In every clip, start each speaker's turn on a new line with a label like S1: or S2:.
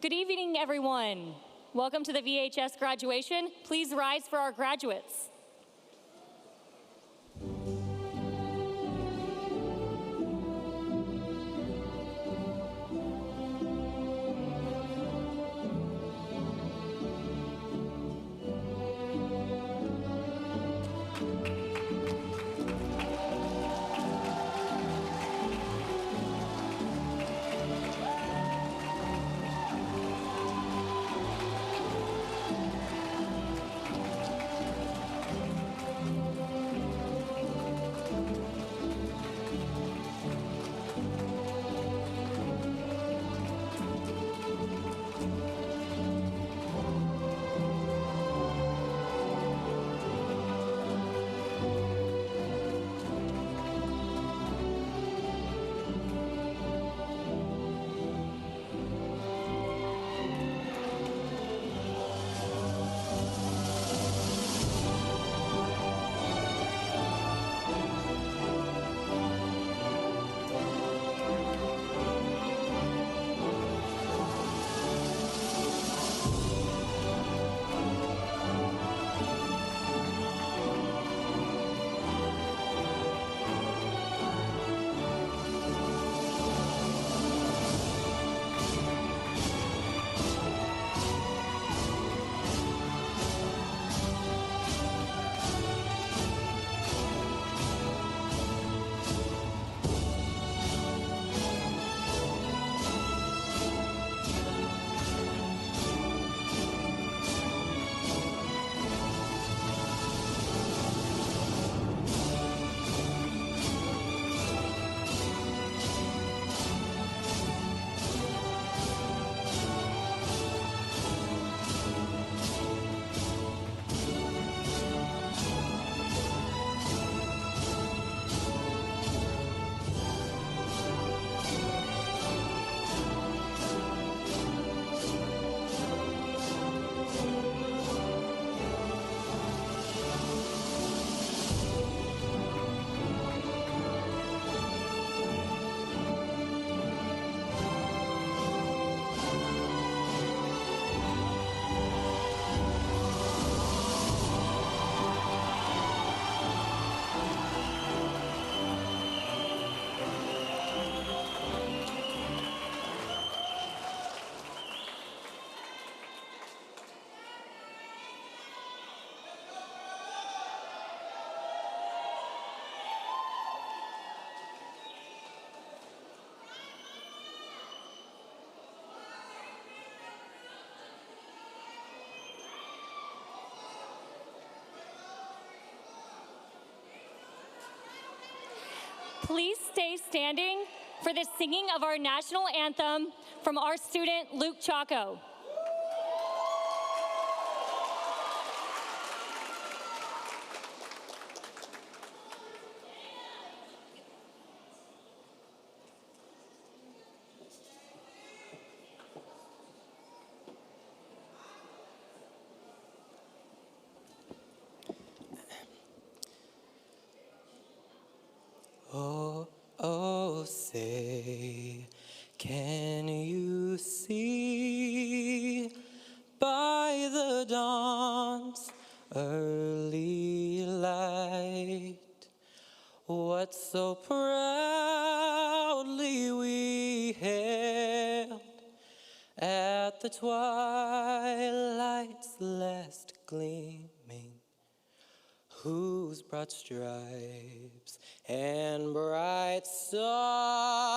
S1: Good evening, everyone. Welcome to the VHS graduation. Please rise for our graduates. Please stay standing for the singing of our national anthem from our student, Luke Chaco.
S2: Oh, oh, say, can you see by the dawn's early light what so proudly we hailed at the twilight's last gleaming, whose broad stripes and bright stars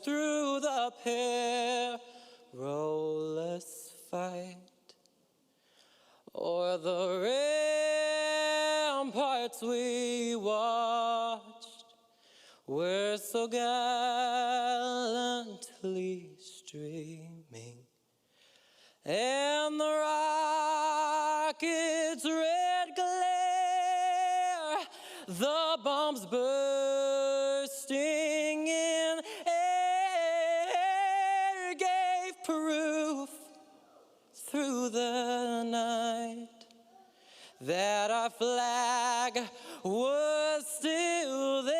S2: through the perilous fight o'er the ramparts we watched were so gallantly streaming, and the rocket's red glare, the bombs bursting in air, gave proof through the night that our flag was still there.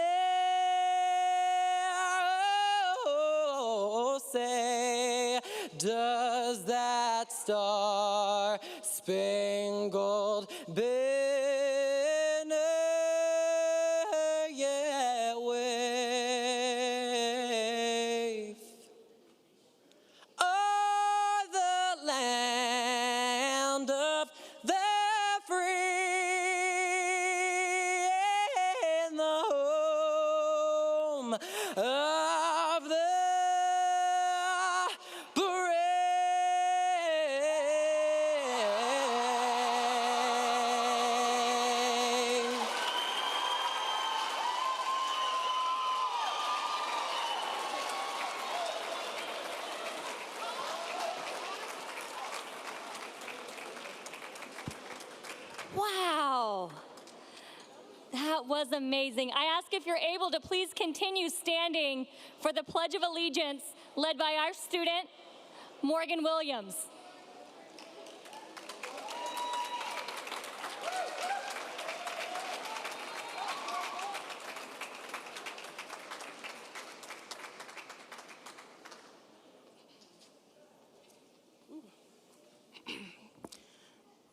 S2: Oh, say, does star-spangled banner, yeah, wave. O'er the land of the free and the home of the brave.
S1: Wow. That was amazing. I ask if you're able to please continue standing for the Pledge of Allegiance led by our student, Morgan Williams.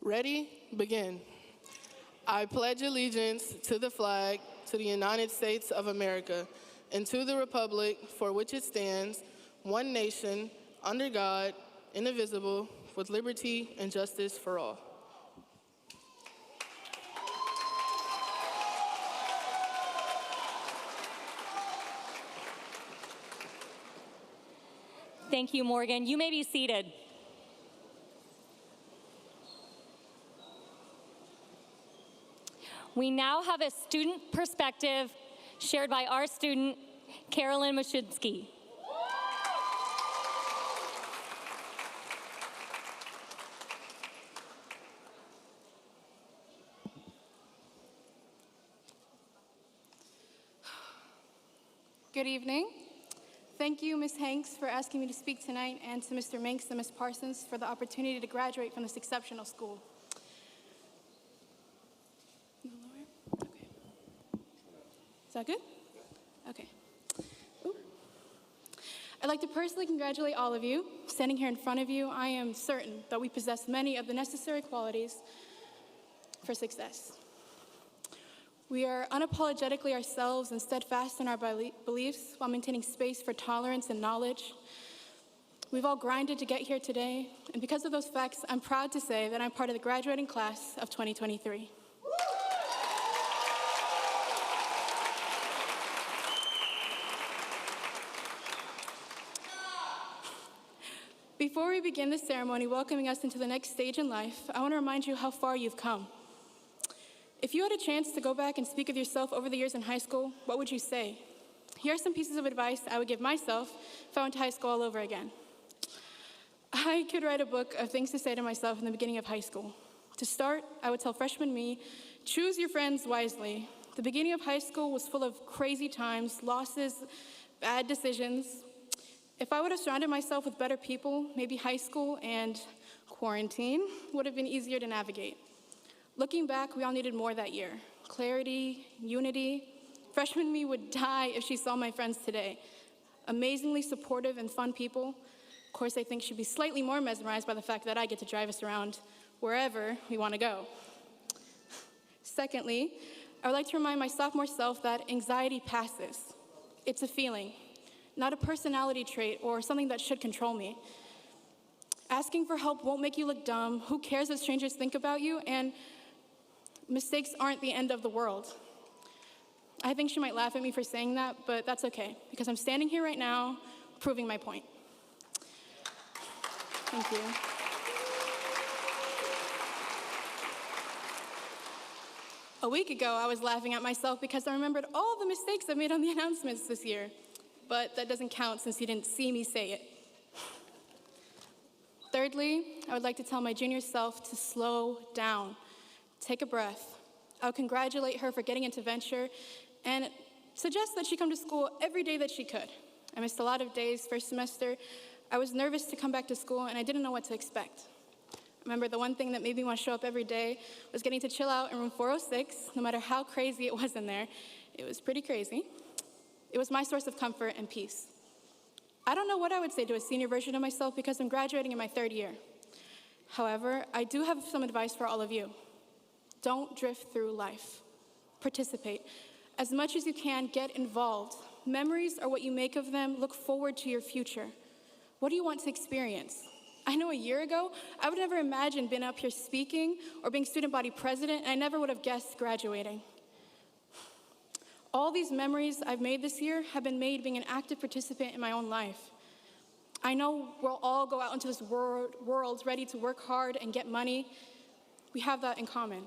S3: Ready? Begin. I pledge allegiance to the flag, to the United States of America, and to the republic for which it stands, one nation, under God, indivisible, with liberty and justice for all.
S1: Thank you, Morgan. You may be seated. We now have a student perspective shared by our student, Carolyn Mashinsky.
S4: Good evening. Thank you, Ms. Hanks, for asking me to speak tonight, and to Mr. Minks and Ms. Parsons for the opportunity to graduate from this exceptional school. Okay. Is that good? Okay. Ooh. I'd like to personally congratulate all of you. Standing here in front of you, I am certain that we possess many of the necessary qualities for success. We are unapologetically ourselves and steadfast in our beliefs while maintaining space for tolerance and knowledge. We've all grinded to get here today, and because of those facts, I'm proud to say that I'm part of the graduating class of 2023. Before we begin this ceremony welcoming us into the next stage in life, I want to remind you how far you've come. If you had a chance to go back and speak of yourself over the years in high school, what would you say? Here are some pieces of advice I would give myself if I went to high school all over again. I could write a book of things to say to myself in the beginning of high school. To start, I would tell freshman me, choose your friends wisely. The beginning of high school was full of crazy times, losses, bad decisions. If I would have surrounded myself with better people, maybe high school and quarantine would have been easier to navigate. Looking back, we all needed more that year. Clarity, unity. Freshman me would die if she saw my friends today. Amazingly supportive and fun people. Of course, I think she'd be slightly more mesmerized by the fact that I get to drive us around wherever we want to go. Secondly, I would like to remind my sophomore self that anxiety passes. It's a feeling, not a personality trait or something that should control me. Asking for help won't make you look dumb. Who cares what strangers think about you? And mistakes aren't the end of the world. I think she might laugh at me for saying that, but that's okay, because I'm standing here right now proving my point. Thank you. A week ago, I was laughing at myself because I remembered all the mistakes I made on the announcements this year, but that doesn't count since you didn't see me say it. Thirdly, I would like to tell my junior self to slow down. Take a breath. I would congratulate her for getting into venture and suggest that she come to school every day that she could. I missed a lot of days first semester. I was nervous to come back to school and I didn't know what to expect. I remember the one thing that made me want to show up every day was getting to chill out in room 406, no matter how crazy it was in there. It was pretty crazy. It was my source of comfort and peace. I don't know what I would say to a senior version of myself because I'm graduating in my third year. However, I do have some advice for all of you. Don't drift through life. Participate. As much as you can, get involved. Memories are what you make of them. Look forward to your future. What do you want to experience? I know a year ago, I would never imagine being up here speaking or being student body president, and I never would have guessed graduating. All these memories I've made this year have been made being an active participant in my own life. I know we'll all go out into this world ready to work hard and get money. We have that in common.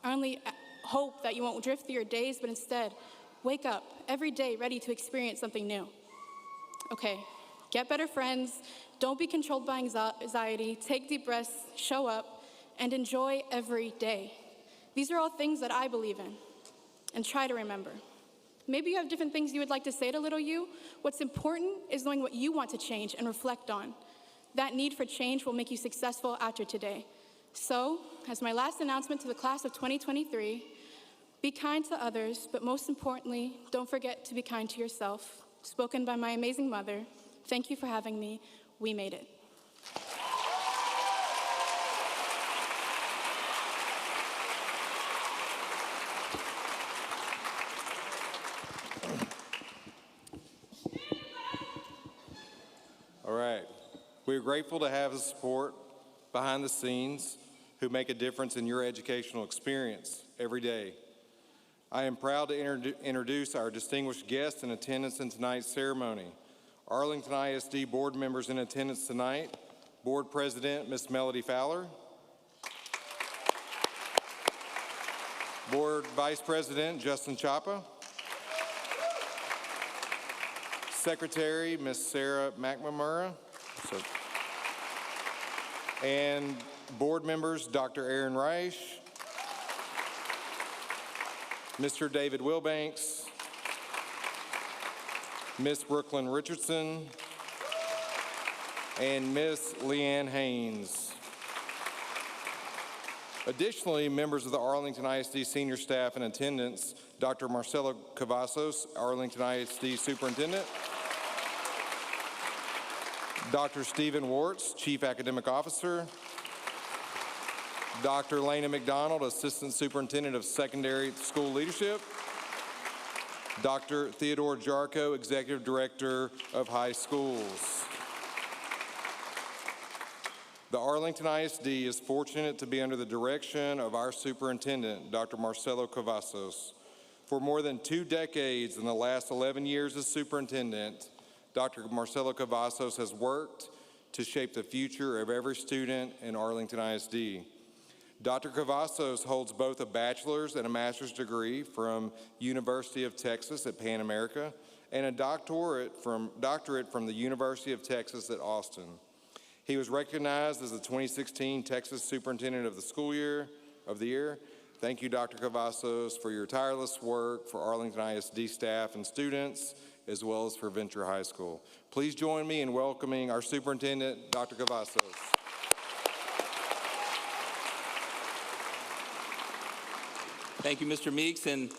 S4: I only hope that you won't drift through your days, but instead, wake up every day ready to experience something new. Okay, get better friends, don't be controlled by anxiety, take deep breaths, show up, and enjoy every day. These are all things that I believe in, and try to remember. Maybe you have different things you would like to say to little you. What's important is knowing what you want to change and reflect on. That need for change will make you successful after today. So, as my last announcement to the class of 2023, be kind to others, but most importantly, don't forget to be kind to yourself. Spoken by my amazing mother. Thank you for having me. We made it.
S5: All right. We're grateful to have the support behind the scenes who make a difference in your educational experience every day. I am proud to introduce our distinguished guests in attendance in tonight's ceremony. Arlington ISD board members in attendance tonight, Board President, Ms. Melody Fowler, Board Vice President, Justin Chapa, Secretary, Ms. Sarah McNamara, and board members, Dr. Aaron Reich, Mr. David Wilbanks, Ms. Brooklyn Richardson, and Ms. Leanne Haynes. Additionally, members of the Arlington ISD senior staff in attendance, Dr. Marcelo Cavazos, Arlington ISD Superintendent, Dr. Stephen Wartz, Chief Academic Officer, Dr. Lena McDonald, Assistant Superintendent of Secondary School Leadership, Dr. Theodore Jarko, Executive Director of High Schools. The Arlington ISD is fortunate to be under the direction of our superintendent, Dr. Marcelo Cavazos. For more than 2 decades and the last 11 years as superintendent, Dr. Marcelo Cavazos has worked to shape the future of every student in Arlington ISD. Dr. Cavazos holds both a bachelor's and a master's degree from University of Texas at Pan America and a doctorate from the University of Texas at Austin. He was recognized as the 2016 Texas Superintendent of the Year. Thank you, Dr. Cavazos, for your tireless work for Arlington ISD staff and students, as well as for Venture High School. Please join me in welcoming our superintendent, Dr. Cavazos.
S6: Thank you, Mr. Meeks, and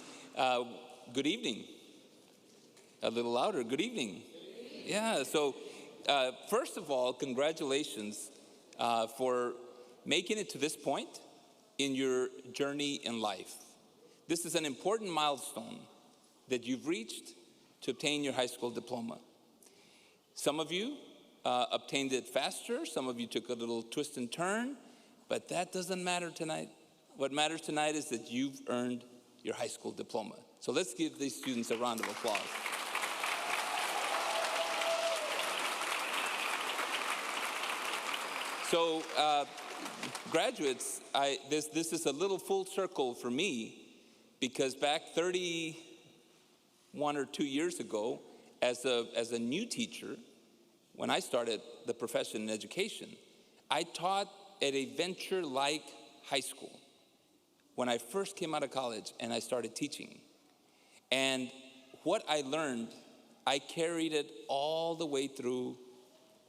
S6: good evening. A little louder, good evening. Yeah, so first of all, congratulations for making it to this point in your journey in life. This is an important milestone that you've reached to obtain your high school diploma. Some of you obtained it faster, some of you took a little twist and turn, but that doesn't matter tonight. What matters tonight is that you've earned your high school diploma. So let's give these students a round of applause. So graduates, this is a little full circle for me, because back 31 or 2 years ago, as a new teacher, when I started the profession in education, I taught at a venture-like high school when I first came out of college and I started teaching. And what I learned, I carried it all the way through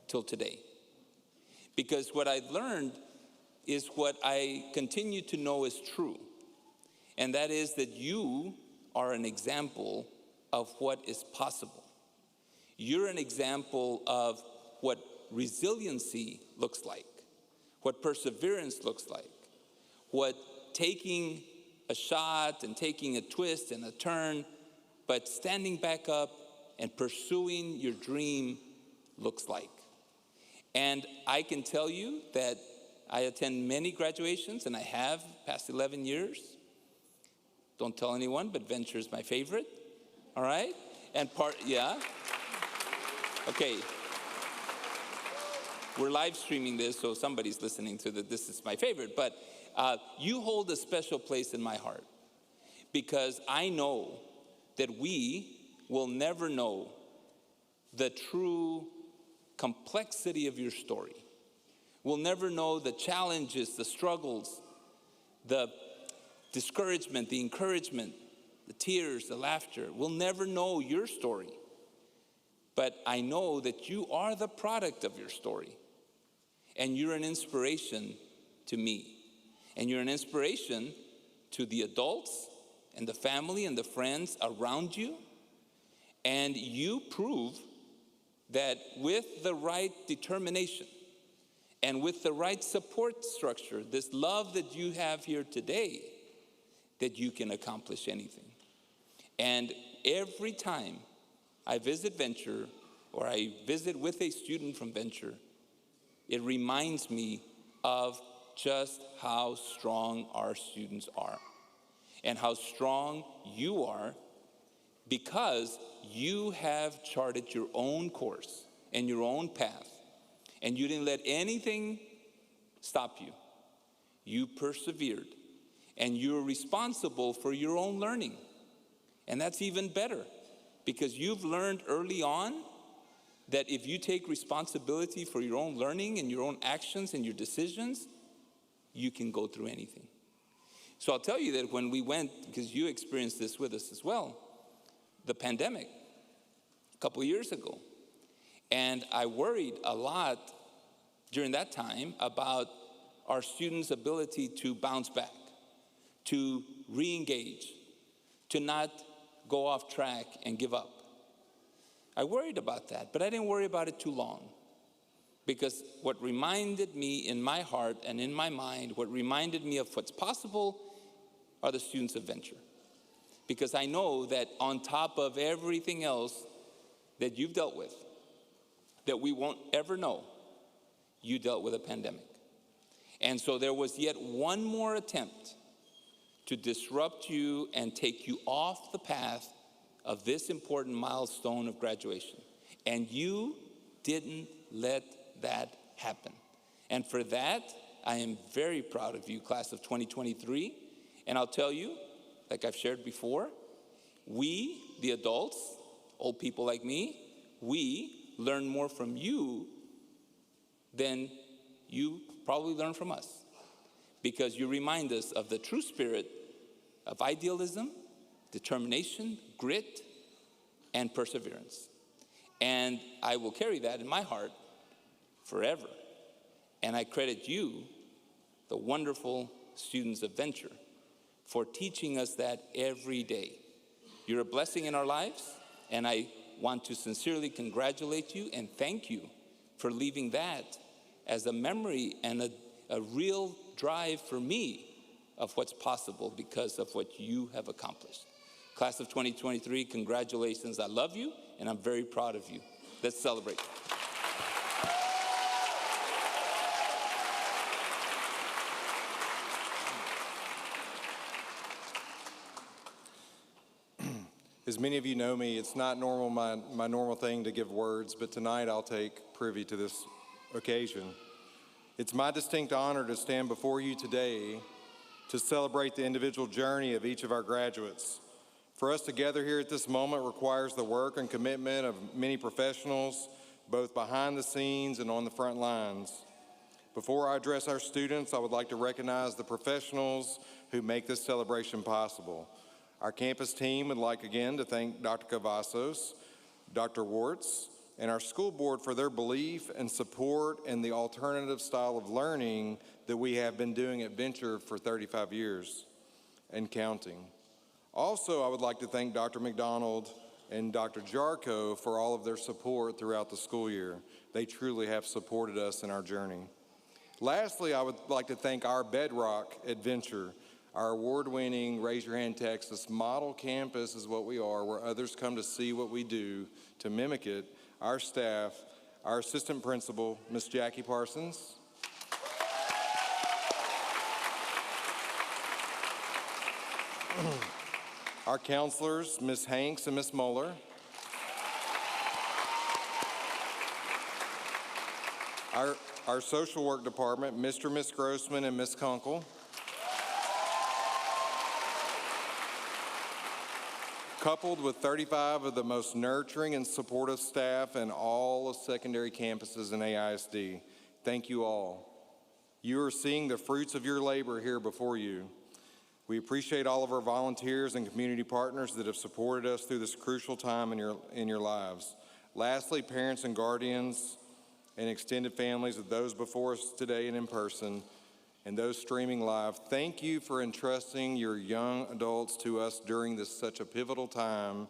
S6: till today. Because what I learned is what I continue to know is true. And that is that you are an example of what is possible. You're an example of what resiliency looks like, what perseverance looks like, what taking a shot and taking a twist and a turn, but standing back up and pursuing your dream looks like. And I can tell you that I attend many graduations, and I have past 11 years. Don't tell anyone, but Venture is my favorite, all right? And yeah? Okay. We're live streaming this, so somebody's listening to this is my favorite, but you hold a special place in my heart because I know that we will never know the true complexity of your story. We'll never know the challenges, the struggles, the discouragement, the encouragement, the tears, the laughter. We'll never know your story. But I know that you are the product of your story. And you're an inspiration to me. And you're an inspiration to the adults and the family and the friends around you. And you prove that with the right determination and with the right support structure, this love that you have here today, that you can accomplish anything. And every time I visit Venture or I visit with a student from Venture, it reminds me of just how strong our students are and how strong you are because you have charted your own course and your own path, and you didn't let anything stop you. You persevered, and you're responsible for your own learning. And that's even better, because you've learned early on that if you take responsibility for your own learning and your own actions and your decisions, you can go through anything. So I'll tell you that when we went, because you experienced this with us as well, the pandemic a couple years ago. And I worried a lot during that time about our students' ability to bounce back, to re-engage, to not go off track and give up. I worried about that, but I didn't worry about it too long. Because what reminded me in my heart and in my mind, what reminded me of what's possible are the students of Venture. Because I know that on top of everything else that you've dealt with, that we won't ever know, you dealt with a pandemic. And so there was yet one more attempt to disrupt you and take you off the path of this important milestone of graduation. And you didn't let that happen. And for that, I am very proud of you, class of 2023. And I'll tell you, like I've shared before, we, the adults, old people like me, we learn more from you than you probably learn from us. Because you remind us of the true spirit of idealism, determination, grit, and perseverance. And I will carry that in my heart forever. And I credit you, the wonderful students of Venture, for teaching us that every day. You're a blessing in our lives, and I want to sincerely congratulate you and thank you for leaving that as a memory and a real drive for me of what's possible because of what you have accomplished. Class of 2023, congratulations. I love you, and I'm very proud of you. Let's celebrate.
S5: As many of you know me, it's not normal my normal thing to give words, but tonight I'll take privy to this occasion. It's my distinct honor to stand before you today to celebrate the individual journey of each of our graduates. For us to gather here at this moment requires the work and commitment of many professionals, both behind the scenes and on the front lines. Before I address our students, I would like to recognize the professionals who make this celebration possible. Our campus team would like again to thank Dr. Cavazos, Dr. Wartz, and our school board for their belief and support in the alternative style of learning that we have been doing at Venture for 35 years and counting. Also, I would like to thank Dr. McDonald and Dr. Jarko for all of their support throughout the school year. They truly have supported us in our journey. Lastly, I would like to thank our bedrock at Venture, our award-winning Raise Your Hand Texas model campus is what we are, where others come to see what we do to mimic it. Our staff, our assistant principal, Miss Jackie Parsons. Our counselors, Miss Hanks and Miss Moeller. Our social work department, Mr. and Miss Grossman and Miss Kunkel. Coupled with 35 of the most nurturing and supportive staff in all of secondary campuses in AISD. Thank you all. You are seeing the fruits of your labor here before you. We appreciate all of our volunteers and community partners that have supported us through this crucial time in your lives. Lastly, parents and guardians and extended families of those before us today and in person, and those streaming live, thank you for entrusting your young adults to us during this such a pivotal time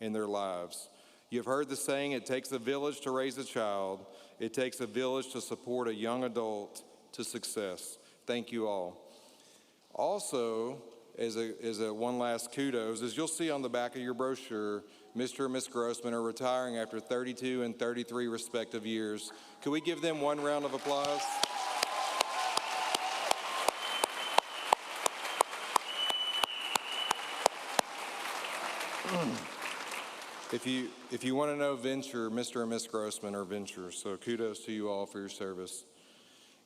S5: in their lives. You've heard the saying, it takes a village to raise a child. It takes a village to support a young adult to success. Thank you all. Also, as a one last kudos, as you'll see on the back of your brochure, Mr. and Miss Grossman are retiring after 32 and 33 respective years. Could we give them one round of applause? If you want to know Venture, Mr. and Miss Grossman are Venture, so kudos to you all for your service.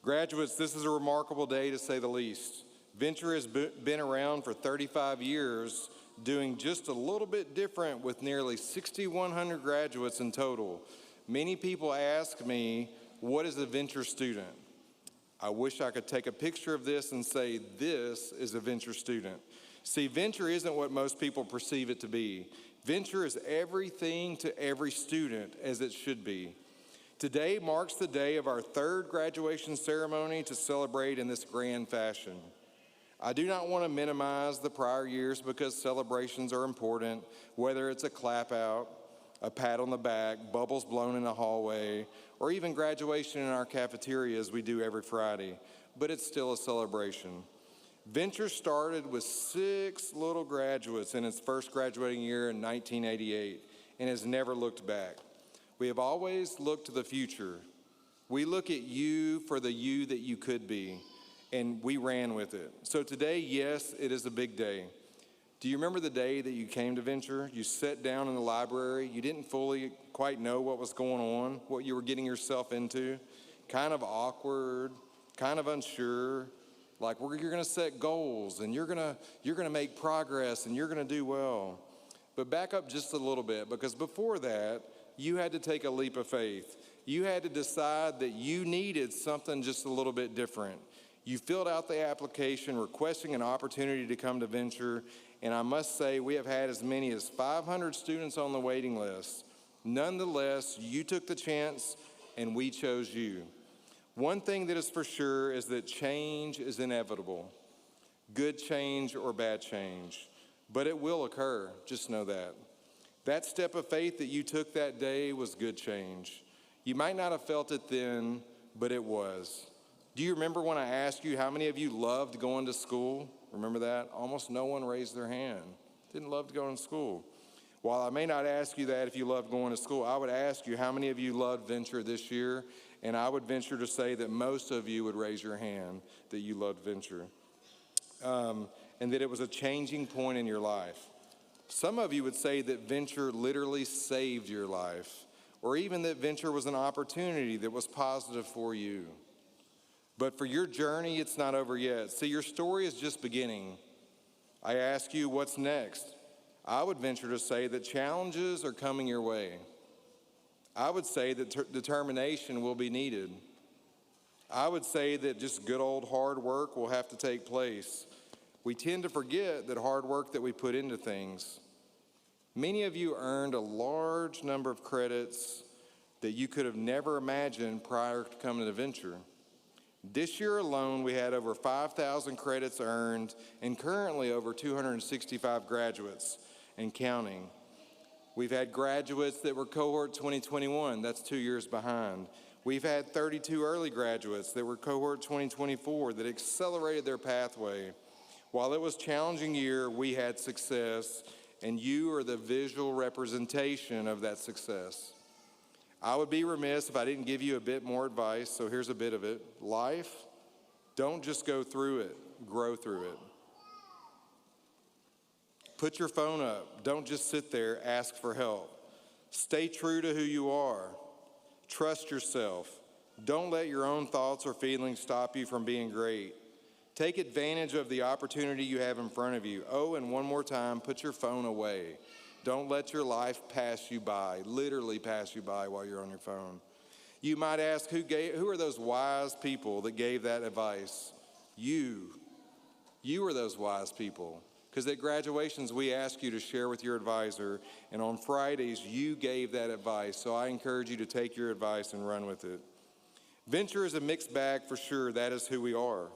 S5: Graduates, this is a remarkable day to say the least. Venture has been around for 35 years, doing just a little bit different with nearly 6,100 graduates in total. Many people ask me, what is a Venture student? I wish I could take a picture of this and say, this is a Venture student. See, Venture isn't what most people perceive it to be. Venture is everything to every student, as it should be. Today marks the day of our third graduation ceremony to celebrate in this grand fashion. I do not want to minimize the prior years because celebrations are important, whether it's a clap out, a pat on the back, bubbles blown in the hallway, or even graduation in our cafeteria as we do every Friday, but it's still a celebration. Venture started with 6 little graduates in its first graduating year in 1988 and has never looked back. We have always looked to the future. We look at you for the you that you could be, and we ran with it. So today, yes, it is a big day. Do you remember the day that you came to Venture? You sat down in the library. You didn't fully quite know what was going on, what you were getting yourself into. Kind of awkward, kind of unsure. Like you're going to set goals, and you're going to make progress, and you're going to do well. But back up just a little bit, because before that, you had to take a leap of faith. You had to decide that you needed something just a little bit different. You filled out the application requesting an opportunity to come to Venture, and I must say we have had as many as 500 students on the waiting list. Nonetheless, you took the chance, and we chose you. One thing that is for sure is that change is inevitable. Good change or bad change. But it will occur, just know that. That step of faith that you took that day was good change. You might not have felt it then, but it was. Do you remember when I asked you how many of you loved going to school? Remember that? Almost no one raised their hand. Didn't love to go to school. While I may not ask you that if you loved going to school, I would ask you how many of you loved Venture this year, and I would venture to say that most of you would raise your hand that you loved Venture, and that it was a changing point in your life. Some of you would say that Venture literally saved your life, or even that Venture was an opportunity that was positive for you. But for your journey, it's not over yet. See, your story is just beginning. I ask you, what's next? I would venture to say that challenges are coming your way. I would say that determination will be needed. I would say that just good old hard work will have to take place. We tend to forget that hard work that we put into things. Many of you earned a large number of credits that you could have never imagined prior to coming to Venture. This year alone, we had over 5,000 credits earned and currently over 265 graduates and counting. We've had graduates that were cohort 2021, that's 2 years behind. We've had 32 early graduates that were cohort 2024 that accelerated their pathway. While it was a challenging year, we had success, and you are the visual representation of that success. I would be remiss if I didn't give you a bit more advice, so here's a bit of it. Life, don't just go through it, grow through it. Put your phone up. Don't just sit there, ask for help. Stay true to who you are. Trust yourself. Don't let your own thoughts or feelings stop you from being great. Take advantage of the opportunity you have in front of you. Oh, and one more time, put your phone away. Don't let your life pass you by, literally pass you by while you're on your phone. You might ask, who are those wise people that gave that advice? You are those wise people. Because at graduations, we ask you to share with your advisor, and on Fridays, you gave that advice. So I encourage you to take your advice and run with it. Venture is a mixed bag for sure. That is who we are.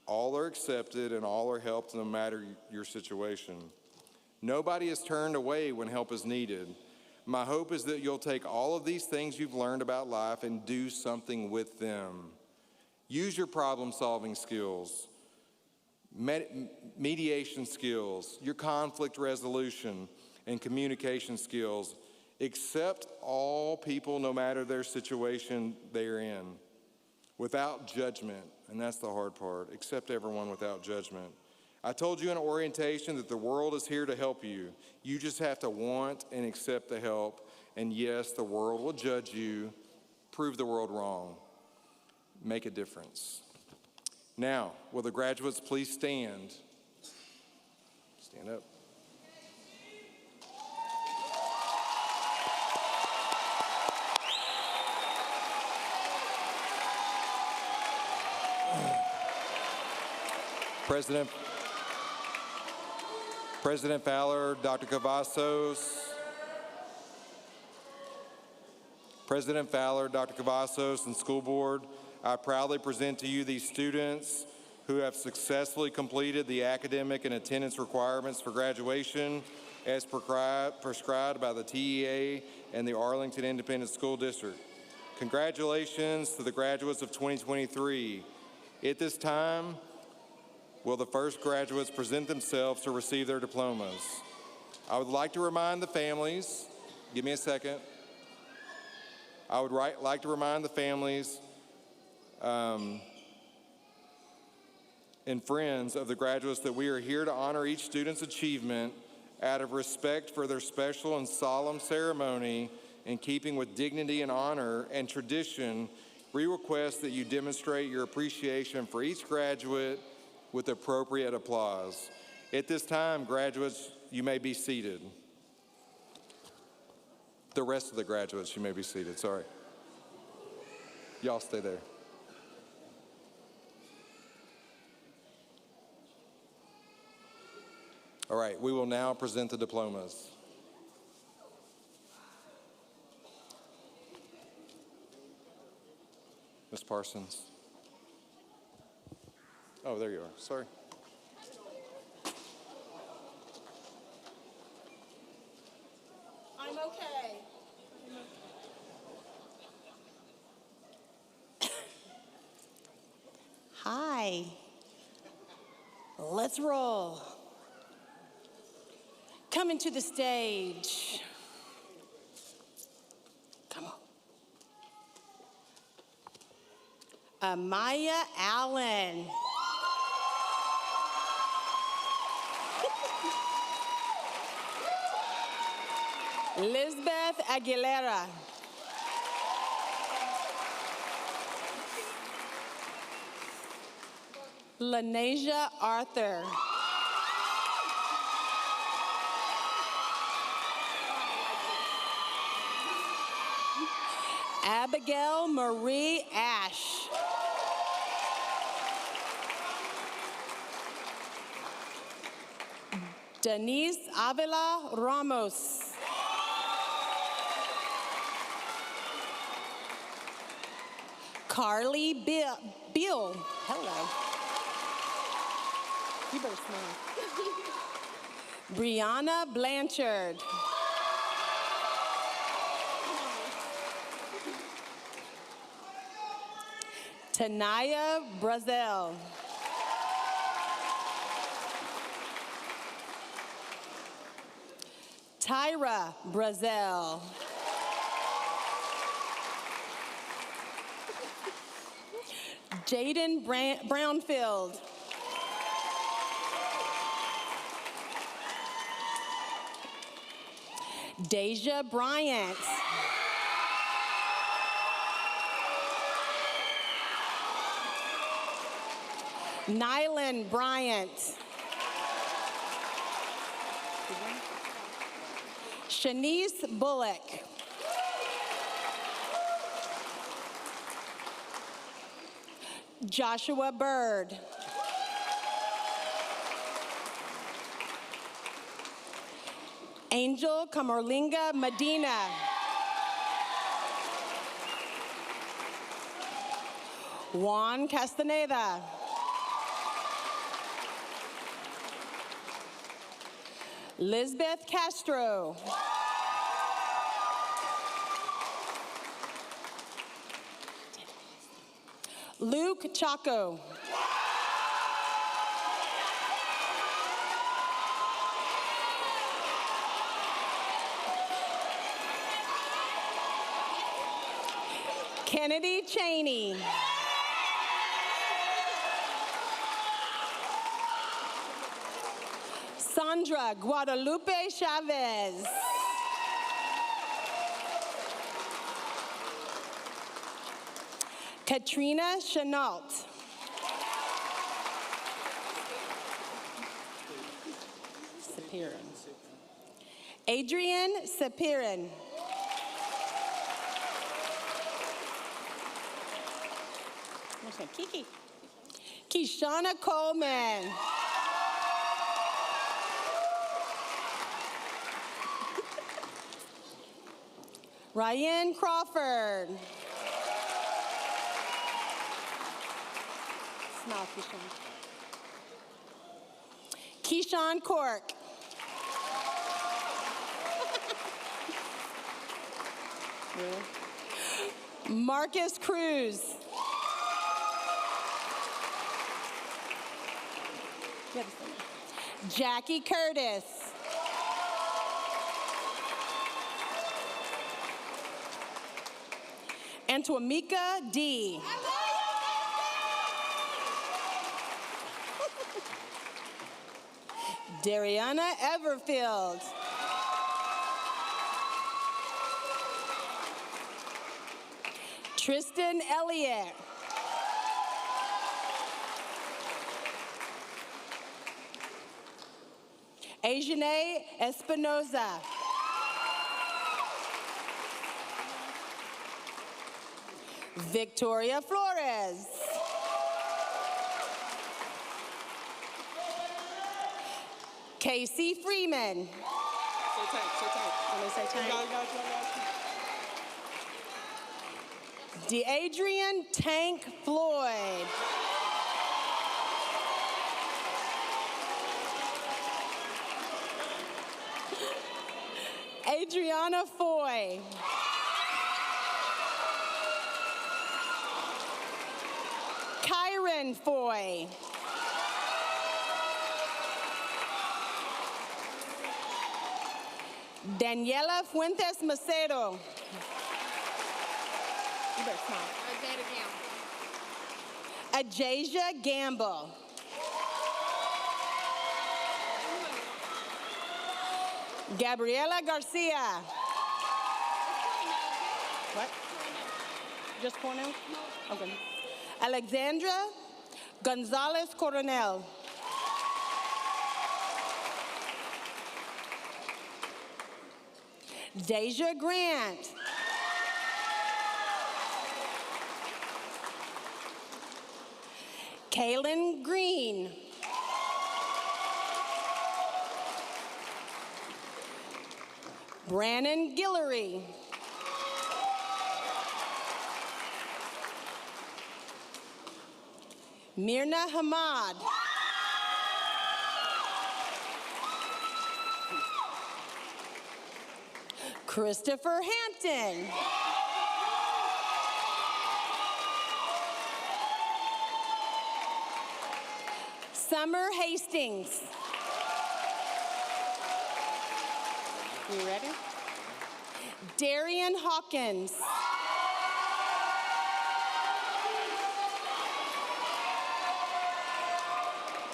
S5: All are accepted and all are helped no matter your situation. Nobody is turned away when help is needed. My hope is that you'll take all of these things you've learned about life and do something with them. Use your problem-solving skills, mediation skills, your conflict resolution, and communication skills. Accept all people no matter their situation they're in, without judgment, and that's the hard part. Accept everyone without judgment. I told you in orientation that the world is here to help you. You just have to want and accept the help, and yes, the world will judge you. Prove the world wrong. Make a difference. Now, will the graduates please stand? Stand up. President Fowler, Dr. Cavazos, President Fowler, Dr. Cavazos, and School Board, I proudly present to you these students who have successfully completed the academic and attendance requirements for graduation as prescribed by the TEA and the Arlington Independent School District. Congratulations to the graduates of 2023. At this time, will the first graduates present themselves to receive their diplomas? I would like to remind the families, give me a second. I would like to remind the families and friends of the graduates that we are here to honor each student's achievement out of respect for their special and solemn ceremony. In keeping with dignity and honor and tradition, we request that you demonstrate your appreciation for each graduate with appropriate applause. At this time, graduates, you may be seated. The rest of the graduates, you may be seated, sorry. Y'all stay there. All right, we will now present the diplomas. Ms. Parsons. Oh, there you are. Sorry.
S4: I'm okay.
S2: Hi. Let's roll. Coming to the stage. Come on. Amaya Allen. Lisbeth Aguilera. Lanasia Arthur. Abigail Marie Ash. Denise Avila Ramos. Carly Bill. Hello. You better smile. Brianna Blanchard. Tanaya Brazil. Tyra Brazil. Jaden Brownfield. Deja Bryant. Nylan Bryant. Shanice Bullock. Joshua Bird. Angel Camarlinga Medina. Juan Castaneda. Lisbeth Castro. Luke Chaco. Kennedy Cheney. Sandra Guadalupe Chavez. Katrina Chenault. Sapirin. Adrian Sapirin. Kiki. Kishana Coleman. Ryan Crawford. Smile, Keyshawn. Keyshawn Cork. Marcus Cruz. Jackie Curtis. Antoamika D. Dariana Everfield. Tristan Elliott. Ajane Espinoza. Victoria Flores. Casey Freeman.
S7: So tight.
S2: Let me say tight. DeAdrian Tank Floyd. Adriana Foy. Kyron Foy. Daniela Fuentes Macedo. You better smile. Ajasia Gamble. Gabriela Garcia. What? Just Cornell? Okay. Alexandra Gonzalez Coronel. Deja Grant. Kaylin Green. Brannon Guillory. Mirna Hamad. Christopher Hampton. Summer Hastings. You ready? Darian Hawkins.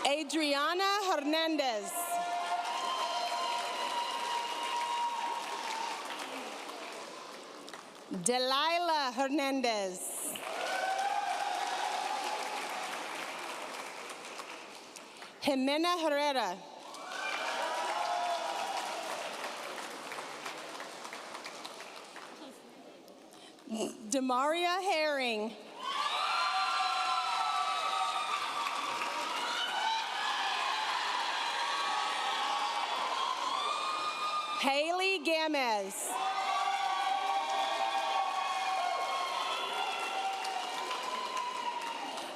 S2: Adriana Hernandez. Delilah Hernandez. Jimena Herrera. Demaria Herring. Haley Gamez.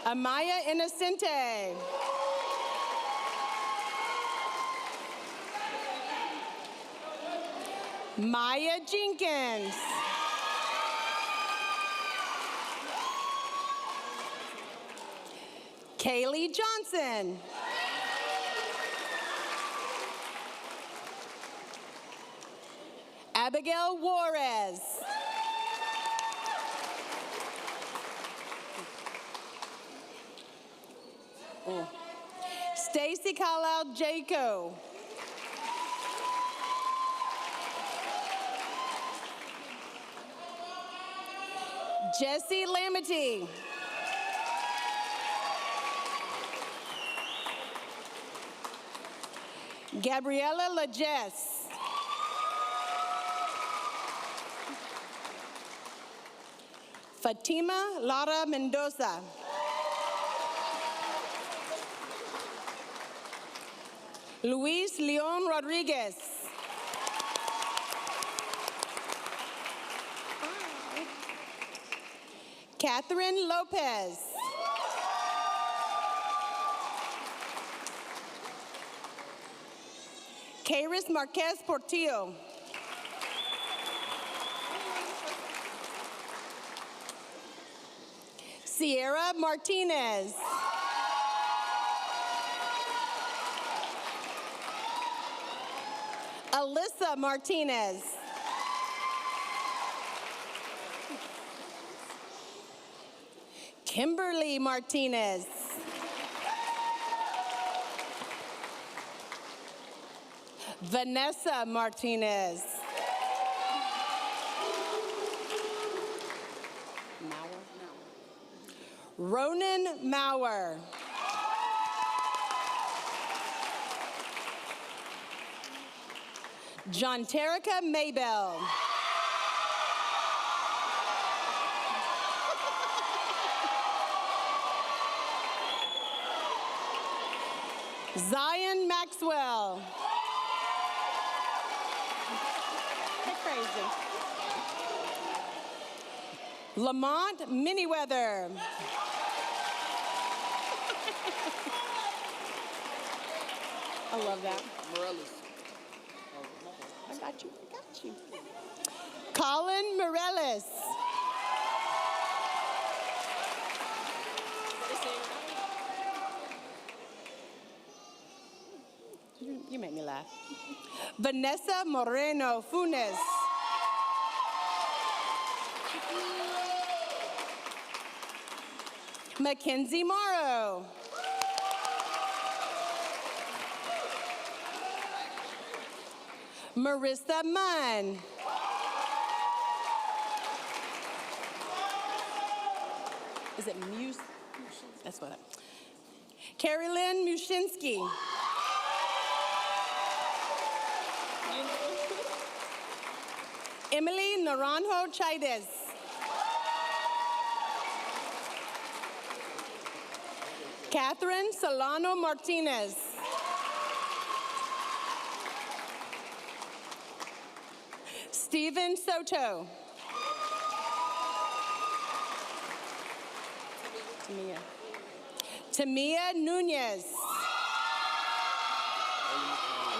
S2: Amaya Innocente. Maya Jenkins. Kaylee Johnson. Abigail Juarez. Stacy Carlisle Jaco. Jesse Lamety. Gabriella Lajess. Fatima Lara Mendoza. Luis Leon Rodriguez. Catherine Lopez. Kairis Marquez Portillo. Sierra Martinez. Alyssa Martinez. Kimberly Martinez. Vanessa Martinez. Ronan Mauer. John Terica Maybell. Zion Maxwell. Crazy. Lamont Miniweather. I love that.
S7: Morales.
S2: I got you. I got you. Colin Morales. You make me laugh. Vanessa Moreno Funes. Mackenzie Morrow. Marissa Munn. Is it Muse? That's what Carrie Lynn Mushinsky. Emily Naranjo Chaides. Catherine Solano Martinez. Stephen Soto. Tamia Nunez.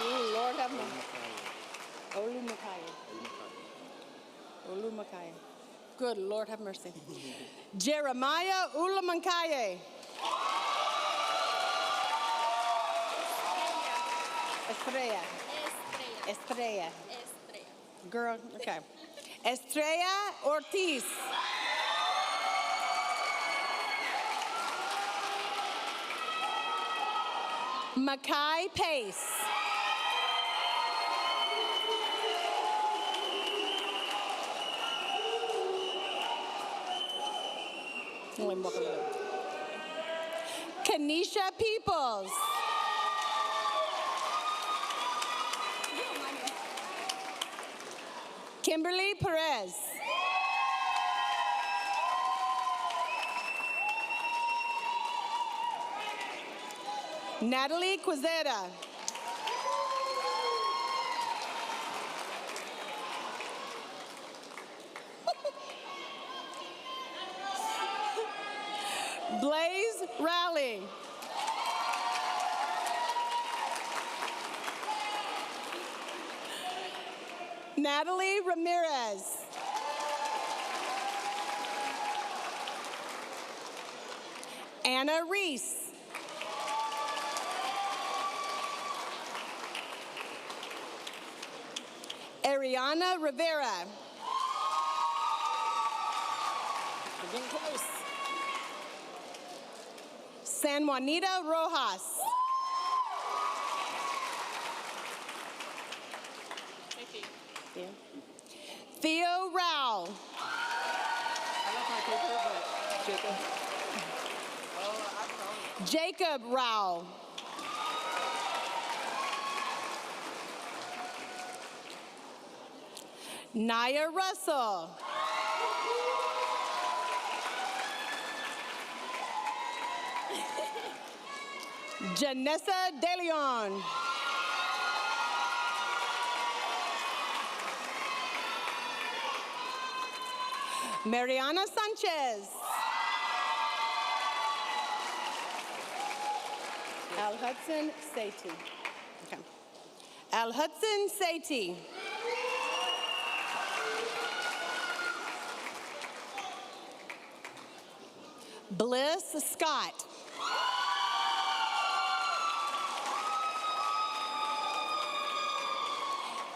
S2: Oh, Lord have mercy. Olu Makaya. Olu Makaya. Good Lord have mercy. Jeremiah Ulamankaye. Estrella. Estrella. Girl, okay. Estrella Ortiz. Makai Pace. Kanisha Peoples. Kimberly Perez. Natalie Quizera. Blaze Rowley. Natalie Ramirez. Anna Reese. Ariana Rivera.
S7: We're getting close.
S2: San Juanita Rojas. Yeah. Theo Rao.
S7: I left my paper, but Jacob.
S2: Jacob Rao. Naya Russell. Janessa De Leon. Mariana Sanchez. Al Hudson Satie. Okay. Al Hudson Satie. Bliss Scott.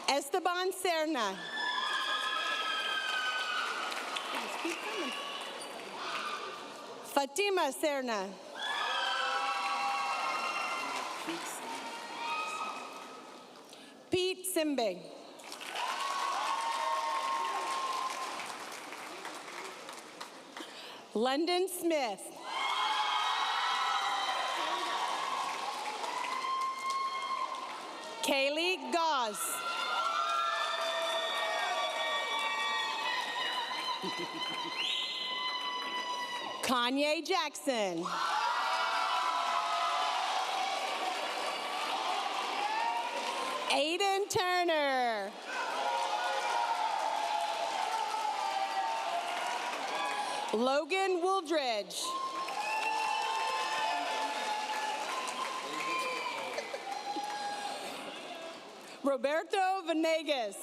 S2: Esteban Serna. Fatima Serna. Pete Simbe. London Smith. Kaylee Goss. Kanye Jackson. Aiden Turner. Logan Wooldridge. Roberto Venegas.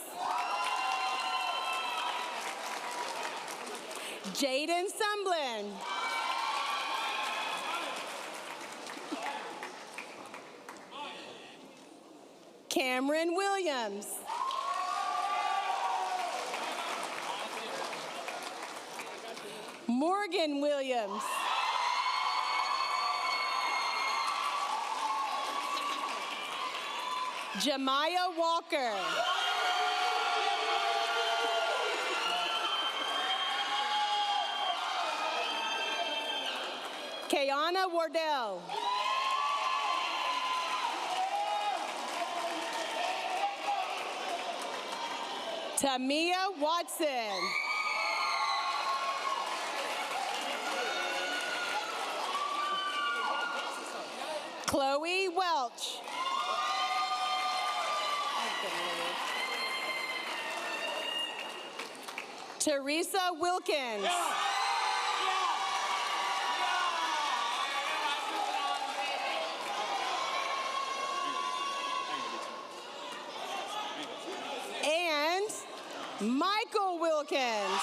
S2: Jaden Sumblin. Cameron Williams. Morgan Williams. Jemiah Walker. Kayana Wardell. Tamia Watson. Chloe Welch. Teresa Wilkins. And Michael Wilkins.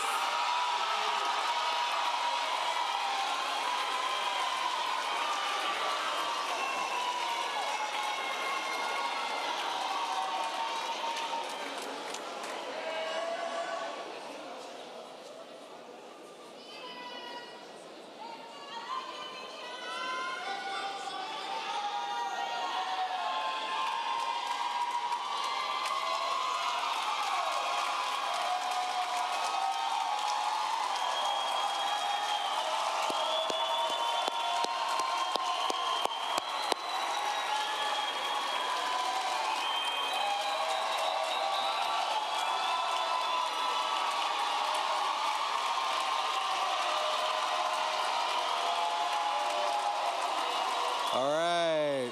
S5: right.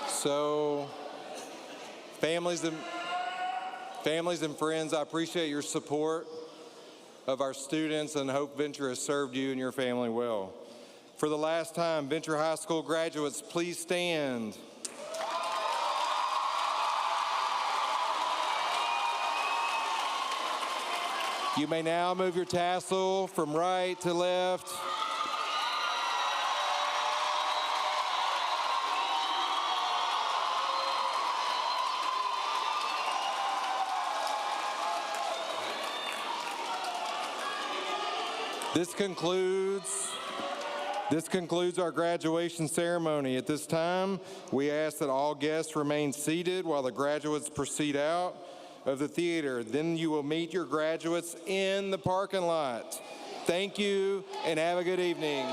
S5: So, families and friends, I appreciate your support of our students, and hope Venture has served you and your family well. For the last time, Venture High School graduates, please stand. You may now move your tassel from right to left. This concludes our graduation ceremony. At this time, we ask that all guests remain seated while the graduates proceed out of the theater. Then you will meet your graduates in the parking lot. Thank you and have a good evening.